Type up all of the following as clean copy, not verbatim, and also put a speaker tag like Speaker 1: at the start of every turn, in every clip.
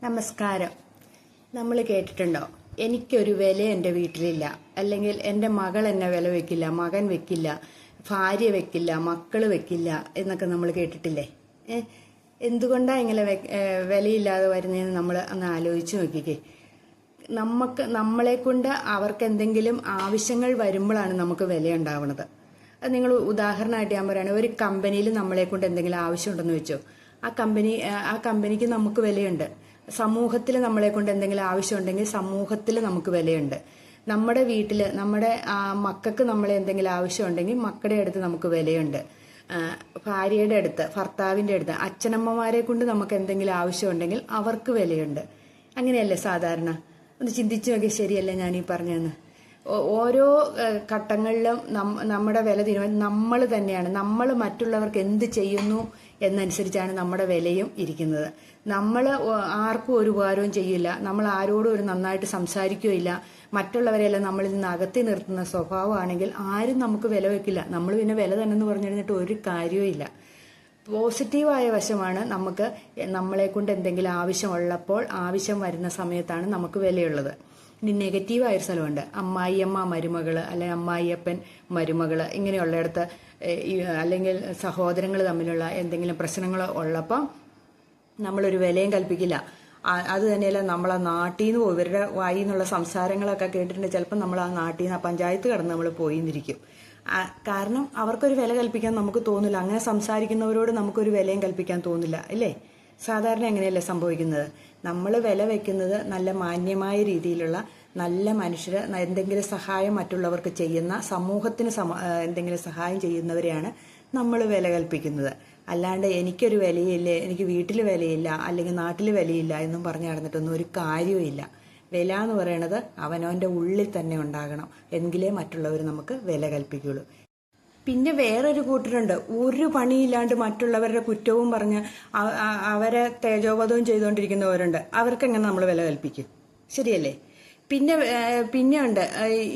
Speaker 1: നമസ്കാരം. നമ്മൾ കേട്ടിട്ടുണ്ടോ, എനിക്കൊരു വില എൻ്റെ വീട്ടിലില്ല, അല്ലെങ്കിൽ എൻ്റെ മകൾ എന്നെ വില വെക്കില്ല, മകൻ വെക്കില്ല, ഭാര്യ വെക്കില്ല, മക്കൾ വെക്കില്ല എന്നൊക്കെ നമ്മൾ കേട്ടിട്ടില്ലേ? എന്തുകൊണ്ടാണ് ഇങ്ങനെ വിലയില്ലാതെ വരുന്നതെന്ന് നമ്മൾ ഒന്ന് ആലോചിച്ച് നോക്കിക്കേ. നമ്മളെ കൊണ്ട് അവർക്ക് എന്തെങ്കിലും ആവശ്യങ്ങൾ വരുമ്പോഴാണ് നമുക്ക് വില ഉണ്ടാവുന്നത്. അത് നിങ്ങൾ ഉദാഹരണമായിട്ട് ഞാൻ പറയുകയാണെങ്കിൽ, ഒരു കമ്പനിയിൽ നമ്മളെ കൊണ്ട് എന്തെങ്കിലും ആവശ്യമുണ്ടെന്ന് വെച്ചോ, ആ കമ്പനിക്ക് നമുക്ക് വിലയുണ്ട്. സമൂഹത്തിൽ നമ്മളെ കൊണ്ട് എന്തെങ്കിലും ആവശ്യമുണ്ടെങ്കിൽ സമൂഹത്തിൽ നമുക്ക് വിലയുണ്ട്. നമ്മുടെ വീട്ടിൽ നമ്മുടെ മക്കൾക്ക് നമ്മളെ എന്തെങ്കിലും ആവശ്യമുണ്ടെങ്കിൽ മക്കളുടെ അടുത്ത് നമുക്ക് വിലയുണ്ട്. ഭാര്യയുടെ അടുത്ത്, ഭർത്താവിൻ്റെ അടുത്ത്, അച്ഛനമ്മമാരെ കൊണ്ട് നമുക്ക് എന്തെങ്കിലും ആവശ്യമുണ്ടെങ്കിൽ അവർക്ക് വിലയുണ്ട്. അങ്ങനെയല്ലേ സാധാരണ? ഒന്ന് ചിന്തിച്ചു നോക്കി, ശരിയല്ലേ ഞാനീ പറഞ്ഞതെന്ന്? ഓരോ ഘട്ടങ്ങളിലും നമ്മുടെ വില തീരുമാനം നമ്മൾ തന്നെയാണ്. നമ്മൾ മറ്റുള്ളവർക്ക് എന്ത് ചെയ്യുന്നു എന്നനുസരിച്ചാണ് നമ്മുടെ വിലയും ഇരിക്കുന്നത്. നമ്മൾ ആർക്കും ഒരു ഉപകാരവും ചെയ്യില്ല, നമ്മൾ ആരോടും ഒരു നന്നായിട്ട് സംസാരിക്കുകയില്ല, മറ്റുള്ളവരെല്ലാം നമ്മളിൽ നിന്ന് അകത്തി നിർത്തുന്ന സ്വഭാവമാണെങ്കിൽ ആരും നമുക്ക് വില വെക്കില്ല. നമ്മൾ പിന്നെ വില തന്നെന്ന് പറഞ്ഞിരുന്നിട്ട് ഒരു കാര്യവും ഇല്ല. പോസിറ്റീവായ വശമാണ് നമുക്ക് നമ്മളെ കൊണ്ട് എന്തെങ്കിലും ആവശ്യമുള്ളപ്പോൾ, ആവശ്യം വരുന്ന സമയത്താണ് നമുക്ക് വിലയുള്ളത്. ഇനി നെഗറ്റീവായൊരു സ്ഥലമുണ്ട്. അമ്മായിയമ്മ മരുമകള്, അല്ലെങ്കിൽ അമ്മായിയപ്പൻ മരുമകള്, ഇങ്ങനെയുള്ളിടത്ത് അല്ലെങ്കിൽ സഹോദരങ്ങൾ തമ്മിലുള്ള എന്തെങ്കിലും പ്രശ്നങ്ങൾ ഉള്ളപ്പോൾ നമ്മളൊരു വിലയും കൽപ്പിക്കില്ല. അത് തന്നെയല്ല, നമ്മളെ നാട്ടിൽ നിന്ന് ഇവരുടെ വായിൽ നിന്നുള്ള സംസാരങ്ങളൊക്കെ കേട്ടിട്ടുണ്ട്. ചിലപ്പോൾ നമ്മൾ ആ നാട്ടിൽ നിന്ന്, ആ പഞ്ചായത്ത് കടന്ന് നമ്മൾ പോയിരിക്കും. കാരണം അവർക്കൊരു വില കൽപ്പിക്കാൻ നമുക്ക് തോന്നില്ല. അങ്ങനെ സംസാരിക്കുന്നവരോട് നമുക്കൊരു വിലയും കൽപ്പിക്കാൻ തോന്നില്ല, അല്ലേ? സാധാരണ അങ്ങനെയല്ലേ സംഭവിക്കുന്നത്? നമ്മൾ വില വെക്കുന്നത് നല്ല മാന്യമായ രീതിയിലുള്ള നല്ല മനുഷ്യർ, എന്തെങ്കിലും സഹായം മറ്റുള്ളവർക്ക് ചെയ്യുന്ന, സമൂഹത്തിന് എന്തെങ്കിലും സഹായം ചെയ്യുന്നവരെയാണ് നമ്മൾ വില കൽപ്പിക്കുന്നത്. അല്ലാണ്ട് എനിക്കൊരു വിലയില്ലേ, എനിക്ക് വീട്ടിൽ വിലയില്ല, അല്ലെങ്കിൽ നാട്ടിൽ വിലയില്ല എന്നും പറഞ്ഞു നടന്നിട്ടൊന്നും ഒരു കാര്യവുമില്ല. വില എന്ന് പറയുന്നത് അവനവൻ്റെ ഉള്ളിൽ തന്നെ ഉണ്ടാകണം, എങ്കിലേ മറ്റുള്ളവർ നമുക്ക് വില കൽപ്പിക്കുള്ളൂ. പിന്നെ വേറൊരു കൂട്ടരുണ്ട്, ഒരു പണിയില്ലാണ്ട് മറ്റുള്ളവരുടെ കുറ്റവും പറഞ്ഞ് അവരെ തേജോവധവും ചെയ്തുകൊണ്ടിരിക്കുന്നവരുണ്ട്. അവർക്കെങ്ങനെ നമ്മൾ വില കൽപ്പിക്കും? ശരിയല്ലേ? പിന്നെ ഉണ്ട്,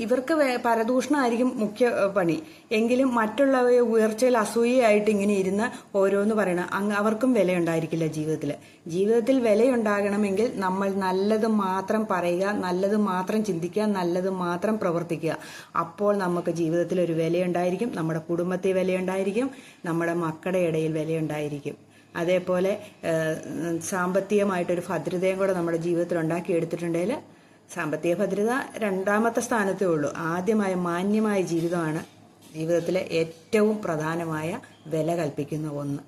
Speaker 1: ഇവർക്ക് പരദൂഷണമായിരിക്കും മുഖ്യ പണി, എങ്കിലും മറ്റുള്ളവയെ ഉയർച്ചയിൽ അസൂയയായിട്ട് ഇങ്ങനെ ഇരുന്ന് ഓരോന്ന് പറയണം. അവർക്കും വിലയുണ്ടായിരിക്കില്ല ജീവിതത്തിൽ വിലയുണ്ടാകണമെങ്കിൽ നമ്മൾ നല്ലത് മാത്രം പറയുക, നല്ലത് മാത്രം ചിന്തിക്കുക, നല്ലത് മാത്രം പ്രവർത്തിക്കുക. അപ്പോൾ നമുക്ക് ജീവിതത്തിൽ ഒരു വിലയുണ്ടായിരിക്കും, നമ്മുടെ കുടുംബത്തിൽ വിലയുണ്ടായിരിക്കും, നമ്മുടെ മക്കളുടെ ഇടയിൽ വിലയുണ്ടായിരിക്കും. അതേപോലെ സാമ്പത്തികമായിട്ടൊരു ഭദ്രതയും കൂടെ നമ്മുടെ ജീവിതത്തിൽ ഉണ്ടാക്കിയെടുത്തിട്ടുണ്ടെങ്കിൽ, സാമ്പത്തിക ഭദ്രത രണ്ടാമത്തെ സ്ഥാനത്തേ ഉള്ളൂ. ആദ്യമായ മാന്യമായ ജീവിതമാണ് ജീവിതത്തിലെ ഏറ്റവും പ്രധാനമായ വില കൽപ്പിക്കുന്ന ഒന്ന്.